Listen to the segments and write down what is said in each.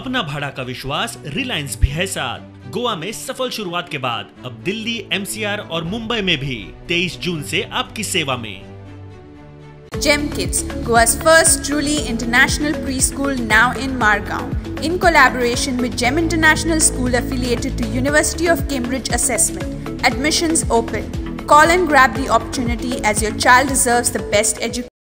अपना भाड़ा का विश्वास रिलायंस भी है साथ। गोवा में सफल शुरुआत के बाद अब दिल्ली, एमसीआर और मुंबई में भी 23 जून से आपकी सेवा में। GEM Kids, Goa's first truly international preschool, now in Margao, in collaboration with GEM International School affiliated to University of Cambridge Assessment. Admissions open. Call and grab the opportunity as your child deserves the best education.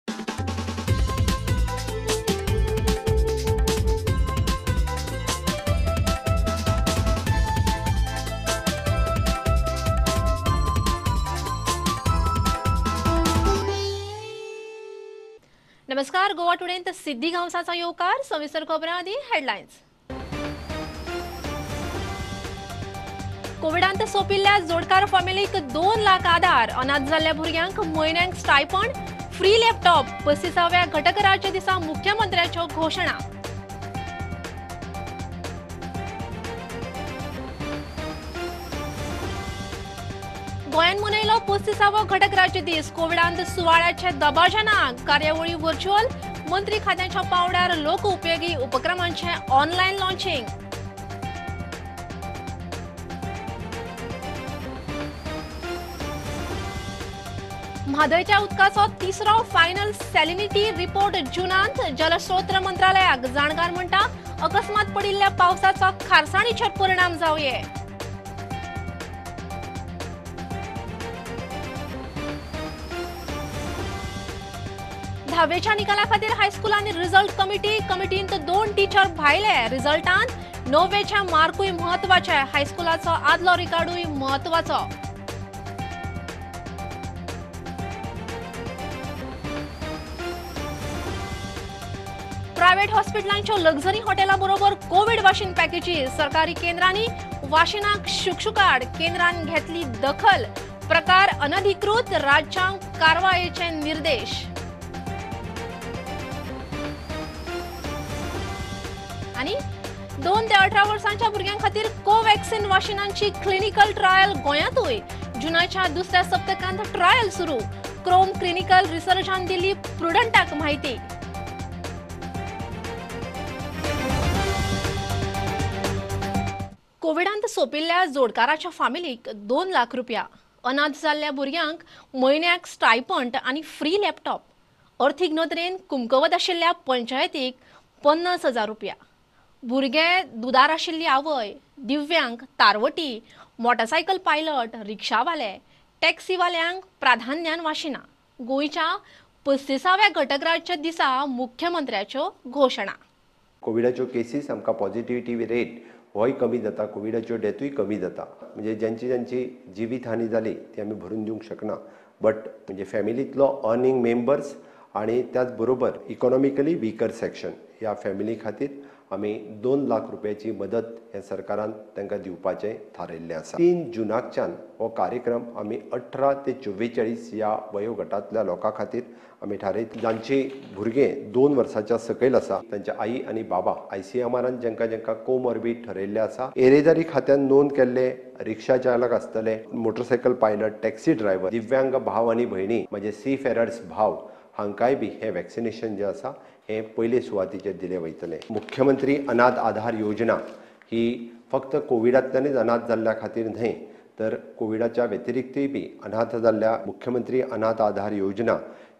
नमस्कार, गोवा टुडेंत सिद्धी गांवसाचा येवकार सविस्तर खबरां आदी headlines. कोविडांत सोंपिल्ल्या जोडकार फॅमिलीक 2 लाख आधार, अनाथ जाल्ल्या भुरग्यांक म्हयन्याक स्टायपंड, फ्री लॅपटॉप, 35व्या घटक दिसा मुख्यमंत्र्याच्यो घोशणा। गोंयान मनयलो 35वो घटक राज्य दीस। कोविडांत सुवाळ्याचे दबाजानाक कार्यावळी व्हर्च्युअल, मंत्री खात्याच्या पावड्यार लोक उपयोगी उपक्रमांचे ऑनलायन लॉन्चिंग। म्हादयच्या उदकाचो तिसरो फायनल सॅलिनिटी रिपोर्ट जूनांत। जलस्रोत मंत्रालयाक जाणकार म्हणटा, अकस्मात पडिल्ल्या पावसाचो खारसाणीचेर परिणाम जावये। धावेच्या निकाला खातीर हायस्कूलांनी रिझल्ट कमिटींत 2 टीचर भायले। रिझल्टांत 9वेच्या मार्कूय महत्वाचे, हायस्कूलाचो आदलो रिकार्डूय महत्वाचो। प्रायव्हेट हॉस्पिटलांच्यो लक्झरी हॉटेलां बरोबर कोविड वाशीन पॅकेजीस। सरकारी केंद्रांनी वाशिनाक शुकशुकाट, केंद्रान घेतली दखल। प्रकार अनधिकृत, राज्यांक कारवायेचे निर्देश। आणि 2 ते 18 वर्सांच्या भुरग्यां खातीर कोवॅक्सिन वाशिनांची क्लिनिकल ट्रायल गोंयांतूय। जुनाच्या दुसऱ्या सप्तकांत ट्रायल सुरू। क्रोम क्लिनिकल रिसर्चान दिली प्रुडंटाक माहिती। कोविडांत सोंपिल्ल्या जोडकाराच्या फॅमिलीक 2 लाख रुपया, अनाथ जाल्ल्या भुरग्यांक म्हयन्याक स्टायपंड आणि फ्री लॅपटॉप। अर्थीक नदरेन कुमकवत आशिल्ल्या पंचायतीक 50,000 रुपया। भुरगे, दुदार आशिल्ली आवय, दिव्यांग, तारवटी, मोटरसायकल पायलट, रिक्षावाले, टॅक्सीवाल्यांक प्राधान्यान वाशिना। गोंयच्या 35व्या घटक राज्य दिसा मुख्यमंत्र्याच्यो घोशणा। कोविडाच्यो केसीस आमकां पॉझिटिव्हिटी रेट होय कमी जाता, कोविडाच्यो डेथूय कमी जाता। म्हणजे ज्यांची जिवीत हानी जाली ती आमी भरून दिवंक शकना, बट म्हणजे फॅमिलींतलो अर्निंग मेंबर्स आणि त्याच बरोबर इकॉनॉमिकली वीकर सेक्शन ह्या फॅमिली खातीर आमी 2 लाख रुपयाची मदत हे सरकारान तांकां दिवपाचें थारायल्लें आसा। 3 जुनाकच्यान हो कार्यक्रम आमी 18 ते 44 ह्या वयोगटांतल्या लोकां खातीर आमी थारयत। जांची भुरगे 2 वर्सांच्या सकयल आसा तांच्या आई आनी बाबा ICMRान जेंकां कोमॉर्बीड ठरयल्ले आसा। येरेदारी खात्यान नोंद केल्ले रिक्षा चालक आसतले, मोटरसायकल पायलट, टॅक्सी ड्रायव्हर, दिव्यांग भाव आनी भयणी म्हणजे सीफेरर्स भाव हांकांय बी हे वॅक्सिनेशन जे आसा हे पयले सुवातीचेर दिले वयतले। मुख्यमंत्री अनाथ आधार योजना ही फक्त कोविडांतल्यानच अनाथ जाल्ल्या खातीर न्हय, तर कोविडाच्या व्यतिरिक्तय बी अनाथ जाल्ल्या मुख्यमंत्री अनाथ आधार योजना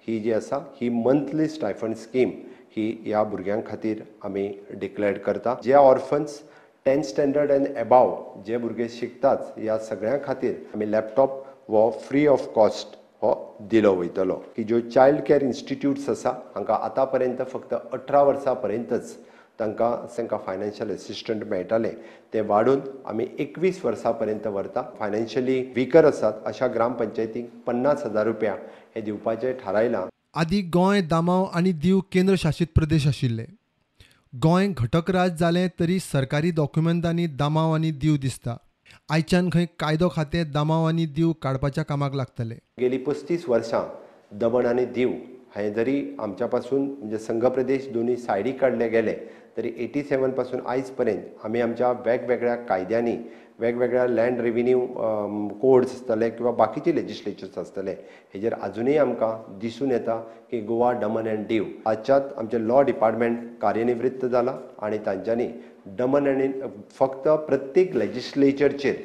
ही जी आसा ही मंथली स्टायफंड स्कीम ही ह्या भुरग्यां खातीर आमी डिक्लेअर करता। जे orphans 10th standard end above जे भुरगे शिकतात ह्या सगळ्यां खातीर आमी लॅपटॉप वो फ्री ऑफ कॉस्ट हो दिलो वयतलो। की ज्यो चायल्ड केअर इन्स्टिट्यूट्स आसा हांकां आतां पर्यंत फक्त 18 वर्सां पर्यंतच तांकां फायनान्शियल असिस्टंट मेळटाले, ते वाडून आमी 21 वर्सां पर्यंत व्हरता। फायनान्शियली वीकर आसात अशा ग्रामपंचायतीक 50,000 रुपया हे दिवपाचें थारायलां। आदी गोंय, दामाव आनी दीव केंद्र शासीत प्रदेश आशिल्ले। गोंय घटक राज जालें तरी सरकारी डॉक्युमेंटांनी दामाव आनी दीव दिसता। आयच्यान खंय कायदो खातें दामाव आनी दीव काडपाच्या कामाक लागतले। गेली 35 वर्सां दमण आनी दीव हे जरी आमच्या पासून म्हणजे संघ प्रदेश दोन्ही सायडीक काडले गेले तरी 87 पासून आयज पर्यंत आमी आमच्या वेगवेगळ्या कायद्यांनी वेगवेगळ्या लँड रेव्हेन्यू कोड्स आसतले किंवा बाकीचे लेजिस्लेचर्स आसतले हेजेर अजूनय आमकां दिसून येता की गोवा दमन एंड दीव आजच्यात आमचे लॉ डिपार्टमेंट कार्यनिवृत्त जाला आणि तांच्यांनी दमन आनी फक्त प्रत्येक लेजिस्लेचरचेर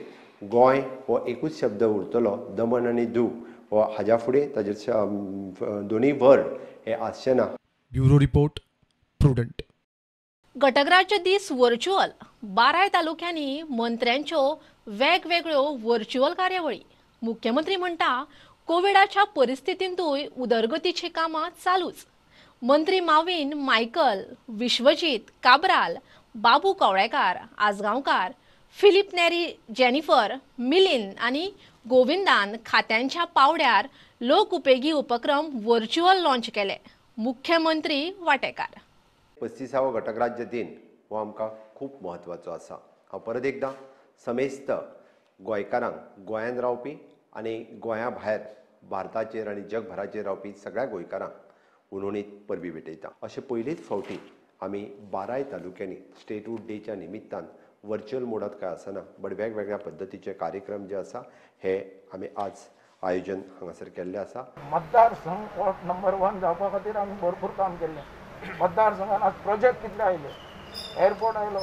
गोंय हो एकूच शब्द उरतलो दमन आनी दीव हो हाज्या फुडें ताजेर दोनूय वर्ड हे आसचे ना. Bureau report Prudent. घटकराज्य दीस व्हर्च्युअल 12 तालुक्यांनी मंत्र्यांच्यो वेगवेगळ्यो व्हर्च्युअल कार्यावळी. मुख्यमंत्री म्हणटा कोविडाच्या परिस्थितींतूय उदरगतीची कामां चालूच. मंत्री माविन मायकल, विश्वजीत काब्राल, बाबू कवळेकार, आजगांवकार, फिलिप नेरी, जेनिफर, मिलिंद आणि गोविंदान खात्यांच्या पावड्यार लोक उपेगी उपक्रम व्हर्च्युअल लॉन्च केले. मुख्यमंत्री वांटेकार. 35वा घटकराज्य दिन हो आमकां खूब म्हत्वाचो आसा. हांव परत एकदां समेस्त गोंयकारांक गोंयांत रावपी आनी गोंया भायर भारताचेर आनी जगभराचेर रावपी सगळ्या गोंयकारांक उलोवणीत परबी भेटयता. अशें पयलींच फावटी आमी 12 तालुक्यांनी स्टेटहूड डेच्या निमित्तान व्हर्च्युअल मोडात काय आसना बट वेगवेगळ्या पद्दतीचे कार्यक्रम जे आसा हे आमी आज आयोजन हांगासर केल्ले आसा. मतदारसंघ वॉर्ड नंबर 1 जावपा खातीर आमी भरपूर काम केल्लें. मतदारसंघात आज प्रोजेक्ट कितले आयले, एअरपोर्ट आयलो,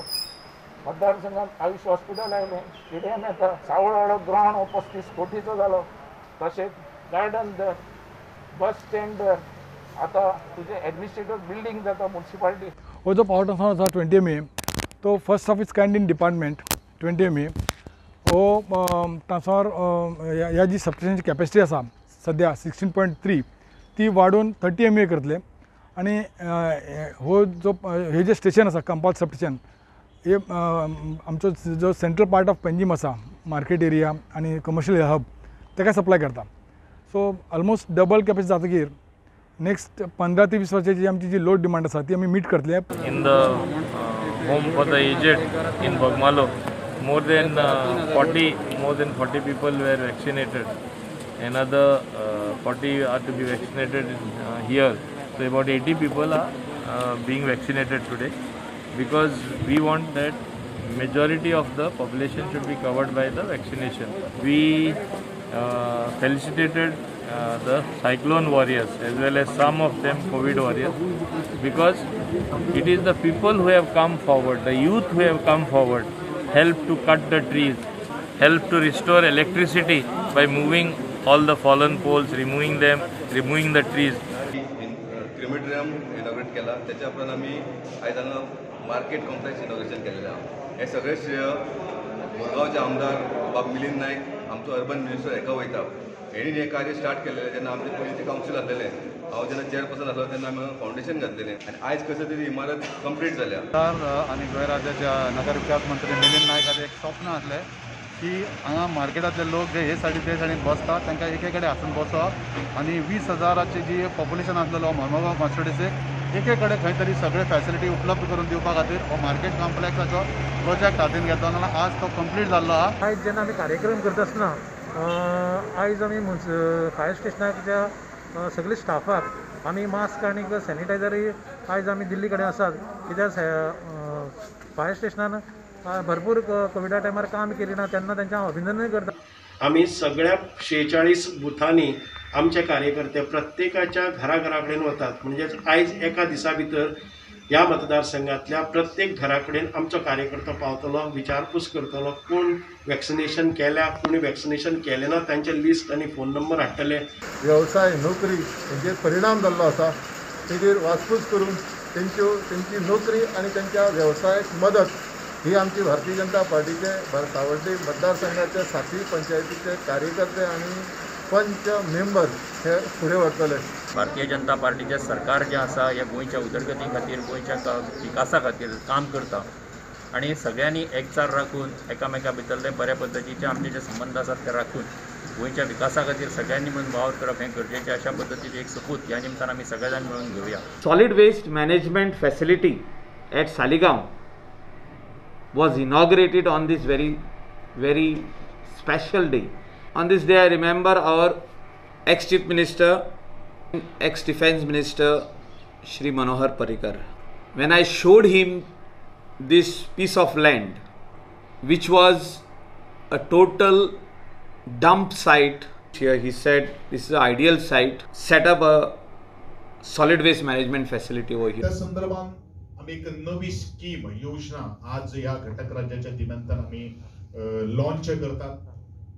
मतदारसंघात आयुष हॉस्पिटल आयलें, स्टेडियम येता, सावळवाडो ग्राउंड हो 35 कोटीचो जालो, तशेंच गार्डन दर, बस स्टँड दर, आतां तुजे एडमिनिस्ट्रेटिव्ह बिल्डींग जाता म्युनिसिपालिटी. हो जो पावर ट्रान्सफॉर्मर आसा 20 मे तो first of its kind in department 20 मे हो ट्रान्सफॉर्मर ह्या जी सबस्टेशनची कॅपॅसिटी आसा सद्या 16.3 ती वाडून 30 MVA करतले. आणि हो जो हे जे स्टेशन आसा कंपाऊंड सबस्टेशन हे आमचो जो सेंट्रल पार्ट ऑफ पेंजीम आसा मार्केट एरिया आणि कमर्शियल हब ताका सप्लाय करता. सो ऑलमोस्ट डबल कॅपॅसिटी जातकीर नेक्स्ट 15 ते 20 वर्साची जी आमची जी लोड डिमांड आसा ती आमी मीट करतले. In the home for the aged in Bogmalo more than 40 people were vaccinated. Another 40 are to be vaccinated here. So about 80 people are being vaccinated today because we want that majority of the population should be covered by the vaccination. We felicitated the cyclone warriors as well as some of them COVID warriors because it is the people who have come forward, the youth who have come forward, help to cut the trees, help to restore electricity by moving all the fallen poles, removing them, removing the trees. Crematorium inaugurate केला, त्याच्या उपरांत आमी आयज हांगा market complex inauguration केलेलें आहा. हे सगळे श्रेय मुरगांवचे आमदार बाब मिलिंद नायक, आमचो अर्बन मिनिस्टर हेका वयता. हेणी हे कार्य स्टार्ट केलेलें जेन्ना आमचे पयलींचे कावन्सील आसलेलें, हांव जेन्ना चेअरपर्सन आसलो तेन्ना आमी फावंडेशन घातलेलें आनी आयज कशें तरी इमारत कंप्लीट जाल्या. आनी गोंय राज्याच्या नगर विकास मंत्री मिलिंद नायकाचें एक स्वप्न आसलें की हांगा मार्केटांतले लोक जे हे सायडीन ते सायडीन बसतात तांकां एके कडेन आसून बसप आनी 20,000ची जी पॉप्युलेशन आसलेलो मर्मगांव कॉन्स्टिट्युन्सीक एके कडेन खंय तरी सगळे फॅसिलिटी उपलब्ध करून दिवपा खातीर हो मार्केट कॉम्प्लेक्साचो प्रोजेक्ट हातीन घेतलो जाल्यार आज तो कंप्लीट जाल्लो आहा. आयज जेन्ना आमी कार्यक्रम करता आसतना आयज आमी फायर स्टेशनाच्या सगळे स्टाफाक आमी मास्क आनी सॅनिटायझरय आयज आमी दिल्ली कडेन आसात कित्याक फायर स्टेशनान भरपूर कोविडा टायमार काम केली ना तेन्ना तेंचें हांव अभिनंदन करता. आम्ही सगळ्या 46 बुथांनी आमचे कार्यकर्ते प्रत्येकाच्या घरा कडेन वतात. म्हणजेच आयज एका दिसा भितर ह्या मतदारसंघातल्या प्रत्येक घरा कडेन आमचो कार्यकर्तो पावतलो, विचारपूस करतलो, कोण वॅक्सिनेशन केल्या, कोणी वॅक्सिनेशन केलें ना तांचे लिस्ट आनी फोन नंबर हाडटले. वेवसाय नोकरी हेचेर परिणाम जाल्लो आसा, तेजेर वासपूस करून तेंची नोकरी आनी तेंच्या वेवसायाक मदत ही आमची भारतीय जनता पार्टीचे सावड्डे मतदारसंघाचे 7वी पंचायतीचे कार्यकर्ते आणि पंच मेंबर हे फुडें व्हरतले. भारतीय जनता पार्टीचे सरकार जे आसा हे गोंयच्या उदरगती खातीर गोंयच्या विकासा खातीर काम करता आणि सगळ्यांनी एकचार राखून एकामेका भितरले बऱ्या पद्दतीचे आमचे जे संबंध आसात ते राखून गोंयच्या विकासा खातीर सगळ्यांनी मिळून वावर करप हें गरजेचें. अशा पद्दतीचे एक सपूत ह्या निमतान आमी सगळे जाण मिळून घेवया. Solid waste management facility at Saligao was inaugurated on this very special day. On this day I remember our ex-Chief Minister, ex-Defence Minister Shri Manohar Parrikar. When I showed him this piece of land, which was a total dump site. Here he said this is an ideal site. Set up a solid waste management facility over here. त्या संदर्भात आम्ही एक नवी scheme योजना आज या घटक राज्याच्या दिनांतन आम्ही लॉन्च करतात,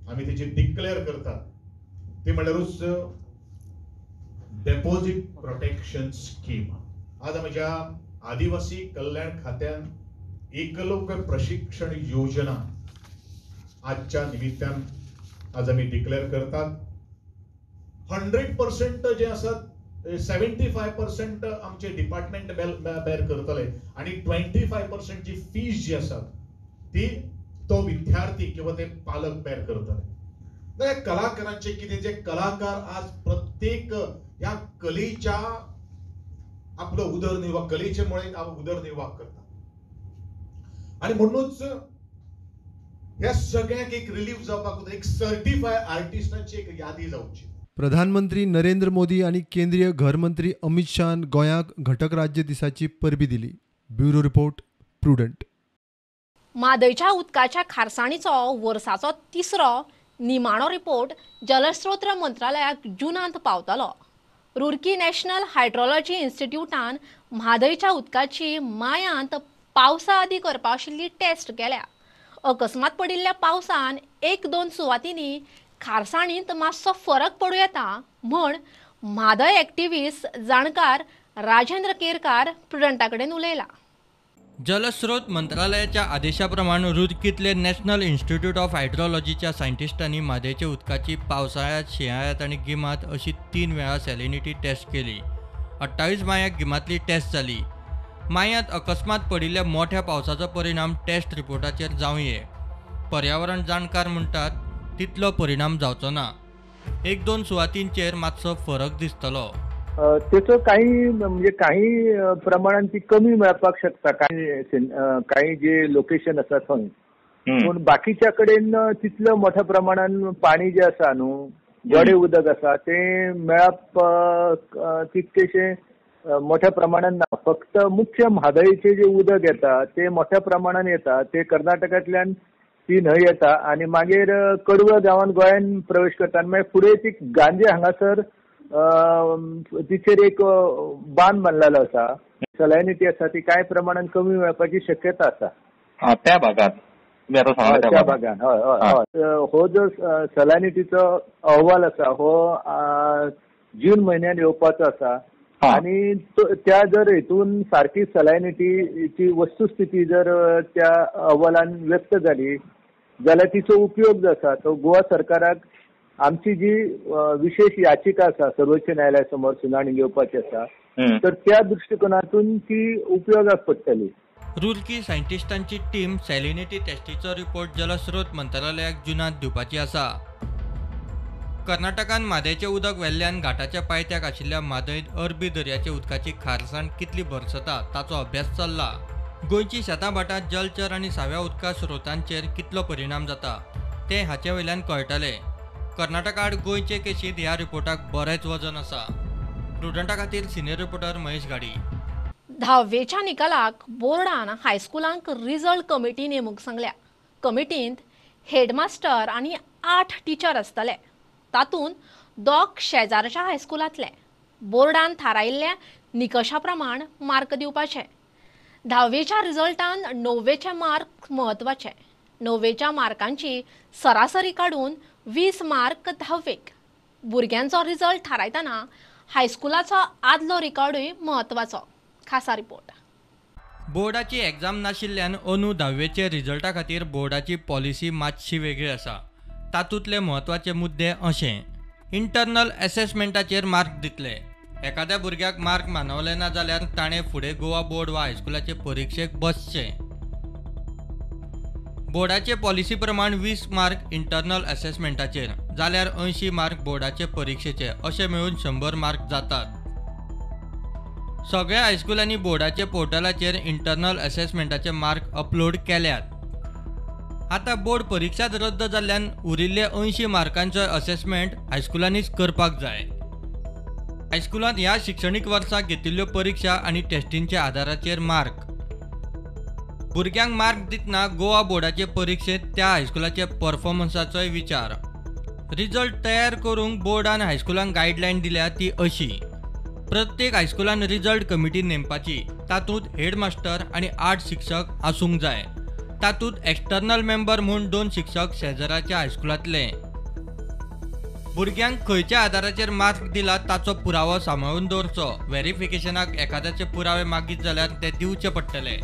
आम्ही त्याची डिक्लेअर करतात. ते म्हणल्यारूच डेपॉझिट प्रोटेक्शन स्कीम. आज आमच्या आदिवासी कल्याण खात्यान एकलव्य प्रशिक्षण योजना आजच्या निमित्तान आज आम्ही डिक्लेअर करतात. 100% जे असतात 75% आमचे डिपार्टमेंट बेर करतले आणि 25% जी फीज जी असतात ती तो विद्यार्थी किंवा ते पालक बेर करतले. कलाकारांचे किती जे कलाकार आज प्रत्येक या कलेच्या आपलं उदरनिर्वाह कलेचे मुळे उदरनिर्वाह करतात आणि म्हणूनच या सगळ्यांक एक रिलीफ जावपाक एक सर्टिफाय आर्टिस्टांची एक यादी जावची. प्रधानमंत्री नरेंद्र मोदी आणि केंद्रीय घरमंत्री अमित शाहान गोंयाक घटक राज्य दिसाची परबी दिली. Bureau report Prudent. म्हादयच्या उदकाच्या खारसाणीचो वर्साचो तिसरो निमाणो रिपोर्ट जलस्रोत मंत्रालयाक जुनांत पावतलो. रुरकी नॅशनल हायड्रोलॉजी इन्स्टिट्यूटान म्हादयच्या उदकाची मायांत पावसा आदी करपा आशिल्ली टेस्ट केल्या. अकस्मात पडिल्ल्या पावसान 1-2 सुवातींनी खारसाणींत मातसो फरक पडूं येता म्हण म्हादय एक्टिव्हिस्ट जाणकार राजेंद्र केरकार प्रुडंटा कडेन उलयला. जलस्रोत मंत्रालयाच्या आदेशाप्रमाणे रुरकीतले नॅशनल इन्स्टिट्यूट ऑफ हायड्रोलॉजीच्या सायंटिस्टांनी म्हादयच्या उदकाची पावसाळ्यात, शिंयाळ्यात आणि गिमांत अशी 3 वेळा सॅलिनिटी टेस्ट केली. 28 मायाक गिमांतली टेस्ट जाली. मायांत अकस्मात पडिल्ल्या मोठ्या पावसाचो परिणाम टेस्ट रिपोर्टाचेर जावं ये. पर्यावरण जाणकार म्हणटात तितलो परिणाम जावचो ना. 1-2 सुवातींचेर मातसो फरक दिसतलो. त्याचं काही प्रमाणात ती कमी मिळपाक शकता काही जे लोकेशन आसा थंय, पण बाकीच्या कडेन तितलं मोठ्या प्रमाणात पाणी जे आसा न्हू, गोडे उदक आसा ते मेळप तितकेशे मोठ्या प्रमाणात ना. फक्त मुख्य म्हादयचे जे उदक येता ते मोठ्या प्रमाणात येता. ते कर्नाटकांतल्यान ती न्हंय येता आणि मागीर कडवळ गांवांत गोंयान प्रवेश करता आणि मागीर फुडें ती गांजे हांगासर तिचेर एक बांद बांदलेलो आसा. सलायनिटी आसा ती कांय प्रमाणात कमी मेळपाची शक्यता आसा त्या भागात. त्या भागात हय हय हय. हो जो सलायनिटीचो अहवाल आसा हो जून म्हयन्यात येवपाचो आसा आणि त्या जर हेतून सारकी सलायनिटीची वस्तुस्थिती जर त्या अहवालान व्यक्त जाली जाल्यार तिचो उपयोग जो आसा तो गोवा सरकाराक आमची जी विशेष याचिका आसा सर्वोच्च न्यायालया समोर सुनावणी घेवपाची आसा तर त्या दृष्टिकोनातून ती उपयोगाक पडटली. रुरकी सायंटिस्टांची टीम सॅलिनिटी टेस्टीचो रिपोर्ट जलस्रोत मंत्रालयाक जुनांत दिवपाची आसा. कर्नाटकान म्हादयचें उदक वेल्ल्यान घाटाच्या पायथ्याक आशिल्ल्या म्हादयंत अरबी दर्याचे उदकाची खारसाण कितली भरसता ताचो अभ्यास चल्ला. गोंयची शेताभाटांत जलचर आनी साव्या उदका स्रोतांचेर कितलो परिणाम जाता तें हाचे वयल्यान कळटलें. कर्नाटकाड गोंयचे केशींत ह्या रिपोर्टाक बरेंच वजन आसा. प्रुडंटा खातीर सिनियर रिपोर्टर महेश गाडी. 10वेच्या निकालाक बोर्डान हायस्कुलांक रिजल्ट कमिटी नेमूंक सांगल्या. कमिटींत हेडमास्टर आनी 8 टिचर आसतले. तातूंत 2 शेजारच्या हायस्कुलांतले. बोर्डान थारायिल्ल्या निकशा प्रमाण मार्क दिवपाचे. 10वेच्या रिजल्टान 9वेचे मार्क म्हत्वाचे. 9वेच्या मार्कांची सरासरी काडून 20 मार्क 10वेक. भुरग्यांचो रिजल्ट थारायतना हायस्कुलाचो आदलो रिकॉर्डूय म्हत्वाचो. खासा रिपोर्ट. बोर्डाची एग्जाम नाशिल्ल्यान अंदू 10वेचे रिजल्टा खातीर बोर्डाची पॉलिसी मातशी वेगळी आसा. तातूंतले म्हत्वाचे मुद्दे अशे: इंटरनल असेसमेंटाचेर मार्क दितले. एखाद्या भुरग्याक मार्क मानवले ना जाल्यार ताणें फुडें गोवा बोर्ड वा हायस्कुलाचे परीक्षेक बसचें. बोर्डाचे पॉलिसी प्रमाण 20 मार्क इंटरनल असेसमेंटाचेर जाल्यार 80 मार्क बोर्डाचे परीक्षेचे अशे मेळून 100 मार्क जातात. सगळ्या हायस्कुलांनी बोर्डाचे पोर्टलाचेर इंटरनल असेसमेंटाचे मार्क अपलोड केल्यात. आता बोर्ड परीक्षाच रद्द जाल्ल्यान उरिल्ले 80 मार्कांचो असेसमेंट हायस्कुलांनीच करपाक जाय. हायस्कुलांत ह्या शिक्षणीक वर्साक घेतिल्ल्यो परीक्षा आनी टेस्टींच्या आदाराचेर मार्क. भुरग्यांक मार्क दितना गोवा बोर्डाचे परीक्षेत त्या हायस्कुलाचे परफॉर्मन्साचोय विचार. रिजल्ट तयार करूंक बोर्डान हायस्कुलांक गायडलायन दिल्या ती अशी: प्रत्येक हायस्कुलान रिजल्ट कमिटी नेमपाची. तातूंत हेडमास्टर आनी 8 शिक्षक आसूंक जाय. तातूंत एक्सटर्नल मेंबर म्हूण 2 शिक्षक शेजाराच्या हायस्कुलांतले. भुरग्यांक खंयच्या आदाराचेर मार्क दिला ताचो पुरावो सांबाळून दवरचो. व्हेरिफिकेशनाक एखाद्याचे पुरावे मागीत जाल्यार ते दिवचे पडटले.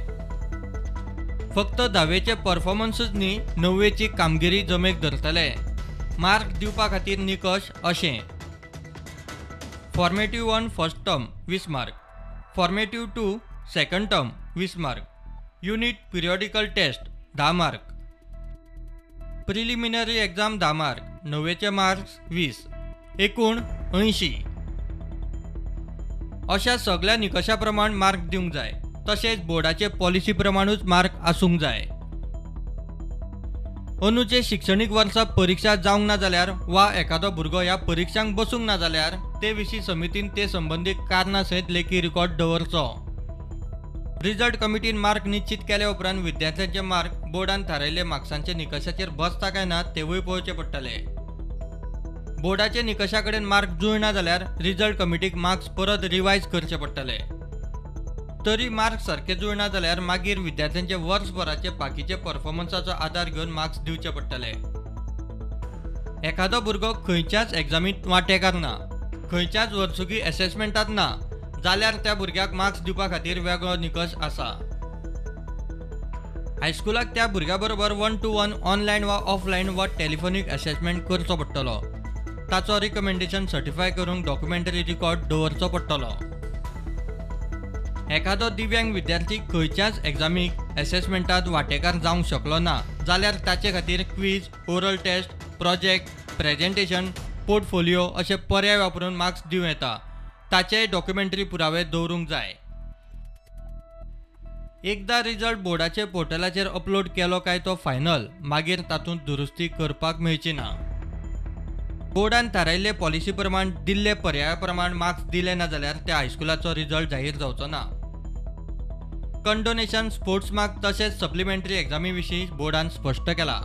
फक्त 10वेचे परफॉर्मन्सच न्ही, 9वेची कामगिरी जमेक धरतले. मार्क दिवपा खातीर निकश अशे: formative 1 first term 20 mark, formative 2 second term 20 mark, unit periodical test 10 mark, preliminary exam 10 mark, 9वेचे मार्क्स 20, एकूण 80. अशा सगळ्या निकशा प्रमाण मार्क दिवंक जाय. तशेंच बोर्डाचे पॉलिसी प्रमाणूच मार्क आसूंक जाय. अंदूचे शिक्षणीक वर्सा परीक्षा जावंक ना जाल्यार वा एखादो भुरगो ह्या परीक्षांक बसूंक ना जाल्यार ते विशीं समितीन ते संबंदीत कारणां सयत लेखी रिकॉर्ड दवरचो. रिजल्ट कमिटीन मार्क निश्चित केल्या उपरांत विद्यार्थ्यांचे मार्क बोर्डान थारायल्ले मार्क्सांचे निकशाचेर बसता काय ना तेवूय पळोवचे पडटले. बोर्डाचे निकशा कडेन मार्क जुळना जाल्यार रिजल्ट कमिटीक मार्क्स परत रिवायज करचे पडटले. तरी मार्क सारके जुळना जाल्यार मागीर विद्यार्थ्यांचे वर्सभराचे बाकीचे परफॉर्मन्साचो आदार घेवन मार्क्स दिवचे पडटले. एखादो भुरगो खंयच्याच एग्जामींत वांटेकार ना, खंयच्याच वर्सुकी असेसमेंटांत ना जाल्यार त्या भुरग्याक मार्क्स दिवपा खातीर वेगळो निकश आसा. हायस्कुलाक त्या भुरग्या बरोबर 1-to-1 ऑनलायन वा ऑफलायन वा टेलिफोनीक असेसमेंट करचो पडटलो. ताचो रिकमेंडेशन सर्टिफाय करूंक डॉक्युमेंटरी रिकॉर्ड दवरचो पडटलो. एखादो दिव्यांग विद्यार्थी खंयच्याच एग्जामीक असेसमेंटांत वांटेकार जावंक शकलो ना जाल्यार ताचे खातीर quiz, oral test, project, presentation, portfolio अशे पर्याय वापरून मार्क्स दिवं येता. ताचेय डॉक्युमेंटरी पुरावे दवरूंक जाय. एकदा रिजल्ट बोर्डाचे पोर्टलाचेर अपलोड केलो काय तो फायनल, मागीर तातूंत दुरुस्ती करपाक मेळची ना. बोर्डान थारायल्ले पॉलिसी प्रमाण दिल्ले पर्याया प्रमाण मार्क्स दिले ना जाल्यार त्या हायस्कुलाचो रिजल्ट जाहीर जावचो ना. कंडोनेशन, स्पोर्ट्स मार्क तशेंच सप्लिमेंटरी एग्जामी विशीं बोर्डान स्पश्ट केला.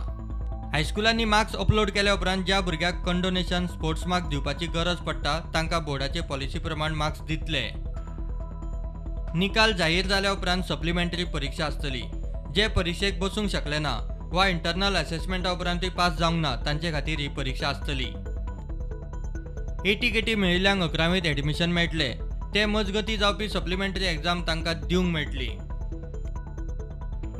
हायस्कुलांनी मार्क्स अपलोड केल्या उपरांत ज्या भुरग्याक कंडोनेशन, स्पोर्ट्स मार्क दिवपाची गरज पडटा तांकां बोर्डाचे पॉलिसी प्रमाण मार्क्स दितले. निकाल जाहीर जाल्या उपरांत सप्लिमेंटरी परीक्षा आसतली. जे परीक्षेक बसूंक शकले ना वा इंटरनल असेसमेंटा उपरांतूय पास जावंक ना तांचे खातीर ही परीक्षा आसतली. एटी मेळिल्ल्यांक 11वीत एडमिशन मेळटले. ते मजगती जावपी सप्लिमेंटरी एग्जाम तांकां दिवंक मेळटली.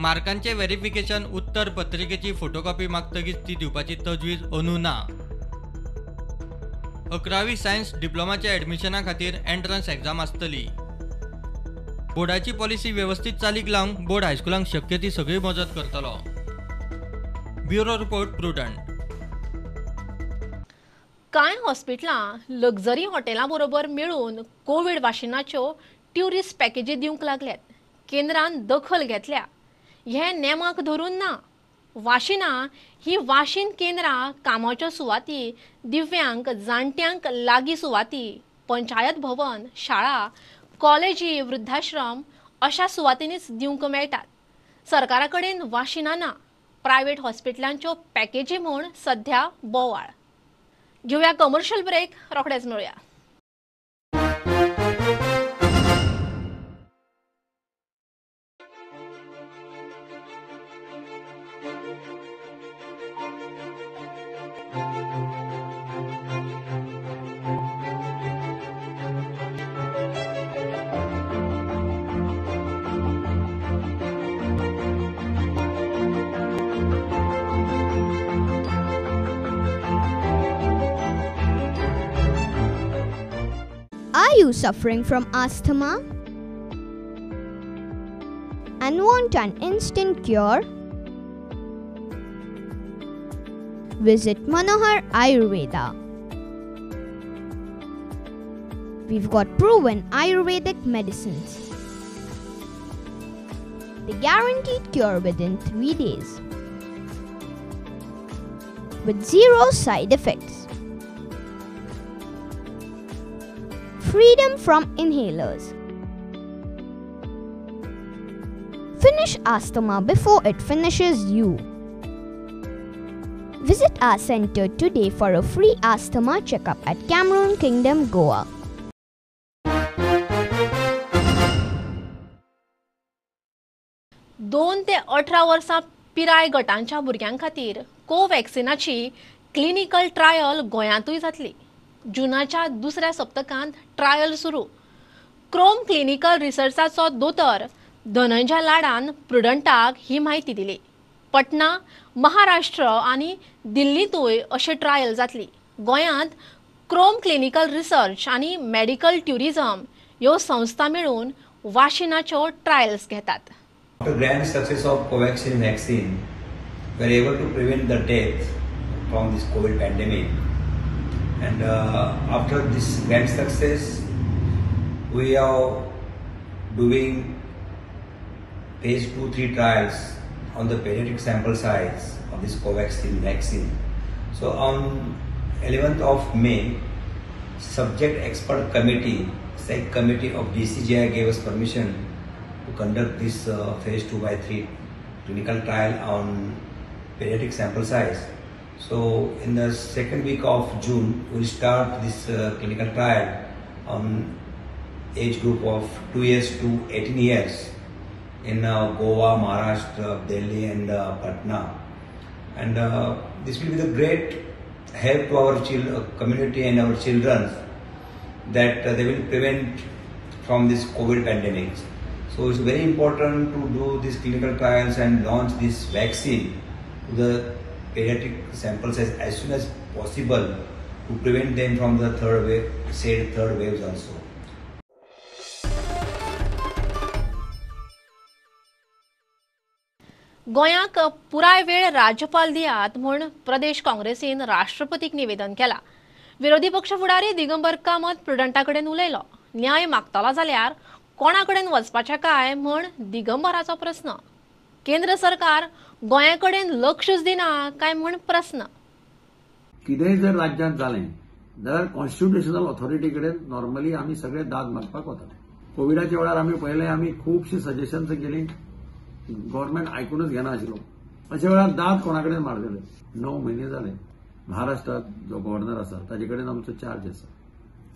मार्कांचे व्हेरिफिकेशन उत्तर पत्रिकेची फोटोकॉपी मागतकीच ती दिवपाची तजवीज अंदू ना. 11वी सायन्स डिप्लोमाच्या एडमिशना खातीर एंट्रन्स एग्जाम आसतली. बोर्डाची पॉलिसी व्यवस्थीत चालीक लावंक बोर्ड हायस्कुलांक शक्य ती सगळी मजत करतलो. Bureau report, prudent. कांय हॉस्पिटलां लक्झरी हॉटेलां बरोबर मेळून कोविड वाशिनाच्यो ट्युरिस्ट पॅकेजी दिवंक लागल्यात. केंद्रान दखल घेतल्या. हे नेमाक धरून ना. वाशिनां ही वाशीन केंद्रां कामाच्यो सुवाती, दिव्यांग, जाणट्यांक लागीं सुवाती, पंचायत भवन, शाळा, कॉलेजी, वृद्धाश्रम अशा सुवातींनीच दिवंक मेळटात. सरकारा कडेन वाशिनां ना. प्रायव्हेट हॉस्पिटलांच्यो पॅकेजी म्हूण सध्या बोवाळ. घेवया कमर्शियल ब्रेक, रोखडेच मेळुया. Are you suffering from asthma and want an instant cure? Visit Manohar Ayurveda. We've got proven Ayurvedic medicines. They guaranteed cure within 3 days with 0 side effects. Freedom from inhalers. Finish finish asthma before it finishes you. Visit our center today for a free asthma checkup at Cameron Kingdom, Goa. दोन ते 18 वर्सां पिराय गटांच्या भुरग्यां खातीर कोव्हॅक्सिनाची clinical trial गोंयांतूय जातली. जुनाच्या दुसऱ्या सप्तकांत ट्रायल सुरू. क्रोम क्लिनिकल रिसर्चाचो दोतोर धनंजय लाडान प्रुडंटाक ही म्हायती दिली. पटना, महाराष्ट्र आनी दिल्लीतूय अशे ट्रायल जातली. गोंयांत क्रोम क्लिनिकल रिसर्च आनी मेडिकल ट्युरिझम ह्यो संस्था मेळून वाशिनाच्यो ट्रायल्स घेतात. After grand success of Covaxin vaccine, we are able to prevent the death from this COVID pandemic. And after this grand success, we are doing phase 2-3 trials on the pediatric sample size of this Covaxin vaccine. So on 11th of May, subject expert committee, SEC committee of DCGI gave us permission to conduct this phase 2/3 clinical trial on pediatric sample size. So in the second week of June, we'll start this clinical trial on age group of 2 years to 18 years in Goa, Maharashtra, Delhi and Patna. And this will be the great help to our community and our children that they will prevent from this COVID pandemic. So it's very important to do these clinical trials and launch this vaccine to the pediatric sample size as soon as possible to prevent them from the third waves also. गोंयाक पुराय वेळ राज्यपाल दियात म्हूण प्रदेश काँग्रेसीन राष्ट्रपतीक निवेदन केला. विरोधी पक्ष फुडारी दिगंबर कामत प्रुडंटाकडेन उलयलो. न्याय मागतलो जाल्यार कोणाकडेन वचपाचें काय म्हूण दिगंबराचो प्रस्न. केंद्र सरकार गोंयाकडेन लक्षच दिना काय म्हूण प्रस्न. कितेंय जर राज्यांत जालें जाल्यार कॉन्स्टिट्युशनल ऑथॉरिटी कडेन नॉर्मली आमी सगळे दाद मागपाक वताले. कोविडाच्या वेळार आमी पळयलें, आमी खुबशीं सजेशन्स केलीं, गव्हर्नमेंट आयकूनच घेनाशिल्लो. अशा वेळार दाद कोणा कडेन मारलेले. 9 म्हयने जाले महाराष्ट्रात जो गव्हर्नर आसा ताचे कडेन आमचो चार्ज आसा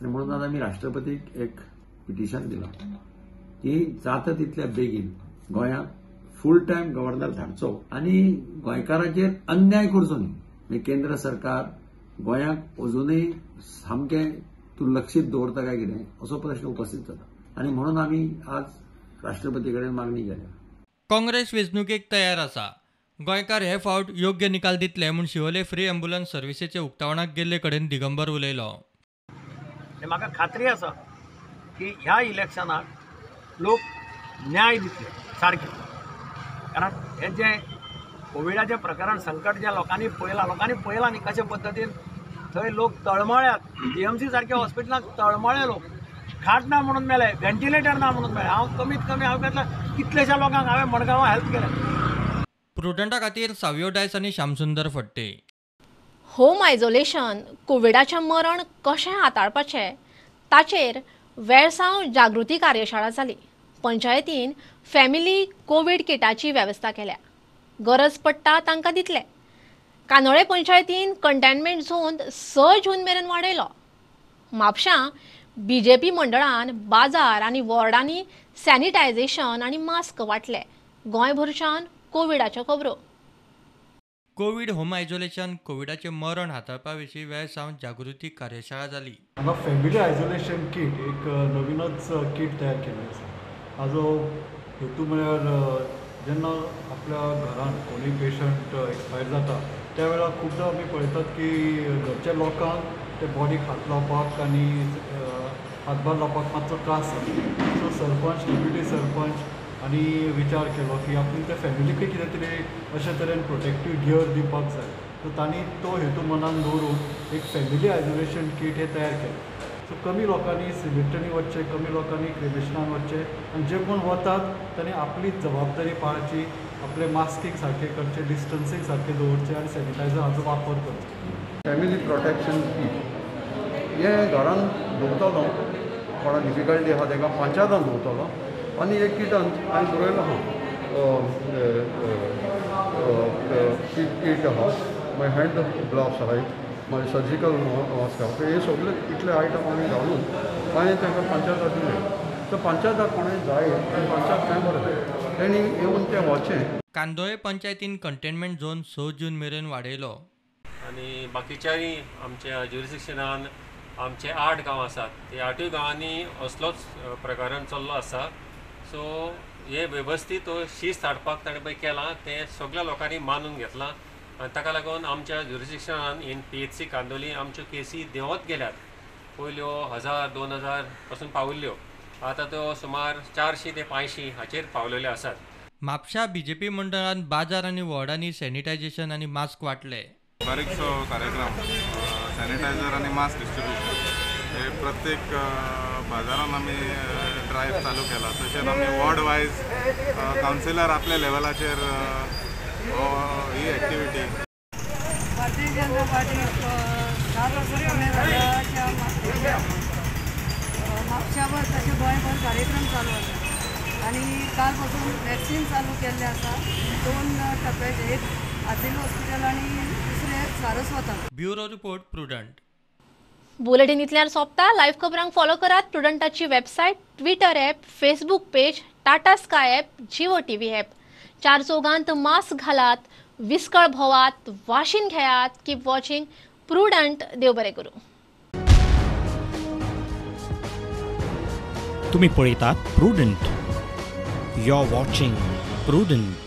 आनी म्हणून आज आमी राष्ट्रपतीक एक पिटिशन दिलां की जाता तितल्या बेगीन गोंयांत फूल टायम गव्हर्नर धाडचो आनी गोंयकारांचेर अन्याय करचो न्ही. म्हणजे केंद्र सरकार गोंयांक अजूनय सामकें दुर्लक्षीत दवरता काय कितें असो प्रश्न उपस्थित जाता आनी म्हणून आमी आज राष्ट्रपती कडेन मागणी केल्या. काँग्रेस वेंचणुकेक तयार आसा. गोंयकार हे फावट योग्य निकाल दितले म्हूण शिवोले फ्री अँब्युलन्स सर्विसेचे उक्तावणाक गेल्ले कडेन दिगंबर उलयलो. म्हाका खात्री आसा की ह्या इलेक्शनाक लोक न्याय दितले सारके. कारण हे जे कोविडाचें प्रकरण संकट जे लोकांनी पळयलां न्ही कशे पद्दतीन थंय लोक तळमळ्यात. DMC सारख्या हॉस्पिटलांत तळमळे लोक. खाट ना म्हणून मेले, व्हेंटिलेटर ना म्हणून मेले. हांव कमीत कमी कितलेशा लोकांक हांवें मडगांवां हेल्प केलें. प्रुडंटा खातीर सावियो डायस आनी श्यामसुंदर फडते. होम आयसोलेशन कोविडाचें मरण कशें हाताळपाचें ताचेर वेळसाव जागृती कार्यशाळा जाली. पंचायतीन फॅमिली कोविड किटाची वेवस्था केल्या. गरज पडटा तांकां दितले. कानोळे पंचायतीन कंटेनमेंट झोन 6 जून मेरेन वाडयलो. म्हापशां BJP मंडळान बाजार आनी वॉर्डांनी सॅनिटायझेशन आनी मास्क वाटले. गोंयभरच्यान कोविडाच्यो खबरो. कोविड होम आयसोलेशन कोविडाचें मरण हाताळपा विशीं वेळसाव जागृती कार्यशाळा जाली. हांगा फॅमिली आयसोलेशन किट एक नवीनच किट तयार केल्लें आसा. हाजो हेतू म्हळ्यार जेन्ना आपल्या घरांत कोणूय पेशंट एक्सपायर जाता त्या वेळार खुबदां आमी पळयतात की घरच्या लोकांक ते बॉडीक हात लावपाक आनी हातभार लावपाक मातसो त्रास जाता. सो सरपंच, डेप्युटी सरपंच आनी विचार केलो की आपूण त्या फॅमिलीकूय कितें तरी अशे तरेन प्रोटेक्टीव गियर दिवपाक जाय. सो तांणी तो हेतू मनान दवरून एक फॅमिली आयसोलेशन किट हे तयार केलें. सो कमी लोकांनी सिमेट्रीनी वचचें, कमी लोकांनी क्रिमेशनान वचचें आनी जे कोण वतात तांणी आपली जबाबदारी पाळची, आपले मास्कींग सारकें करचें, डिस्टन्सींग सारकें दवरचें आनी सॅनिटायझर हाचो वापर करचो. फॅमिली प्रोटेक्शन किट हे घरान दवरतलो, कोणा डिफिकल्टी आसा ताका पंचायतान दवरतलो आनी एक किटान हांवें बरयलो आहा किट आहा, मागीर हँड ग्लोव्स आहाय, मागीर सर्जिकल मास्क आहा, हे सगळे इतले आयटम आमी घालून मागीर तांकां पंचायताक दिले. तर पंचायताक कोणूय जाय आनी पंचायत मेंबर जाय तेणी येवन तें वचें. कांदोळे पंचायतीन कंटेनमेंट झोन 6 जून मेरेन वाडयलो. आनी बाकीच्याय आमच्या ज्युरिडिक्शनान आमचे 8 गांव आसात, ते 8 गांवांनी असलोच प्रकारान चल्लो आसा. सो हे वेवस्थीत शिस्त हाडपाक ताणें पळय केलां तें सगळ्या लोकांनी मानून घेतलां. आनी ताका लागून आमच्या ज्युरिडिक्शनान इन PHC कांदोली आमच्यो केसी देंवत गेल्यात. पयल्यो 1000-2000 पासून पाविल्ल्यो, आतां त्यो सुमार 400 ते 500 हाचेर पावलेल्यो आसात. म्हापशा BJP मंडळान बाजार आनी वॉर्डांनी सॅनिटायझेशन आनी मास्क वाटले. बारीकसो कार्यक्रम सॅनिटायझर आनी मास्क डिस्ट्रिब्युशन हे प्रत्येक बाजारान आमी ड्रायव्ह चालू केला. तशेंच आमी वॉर्ड वायज कावन्सिलर आपल्या लेवलाचेर ही एक्टिविटी. भारतीय जनता पार्टी 7 वर्सां पूर्ण झाल्याच्या म्हापशावर तसे गोंयभर कार्यक्रम चालू आसा आणि कालपासून वॅक्सीन चालू केल्ले आसा. 2 टप्प्याचे, एक आजिलो हॉस्पिटल आणि दुसरे सारस्वतान. Bureau report Prudent. बुलेटिन इतल्यार सोंपता. लायव्ह खबरांक फॉलो करात प्रुडंटाची website, Twitter app, Facebook page, Tata Sky app, Jio TV app. 4 चौगांत मास्क घालात, विस्कळ भोवात, वाशीन घेयात. Keep watching prudent. देव बरें करूं. तुम्ही पळयतात Prudent. You are watching prudent.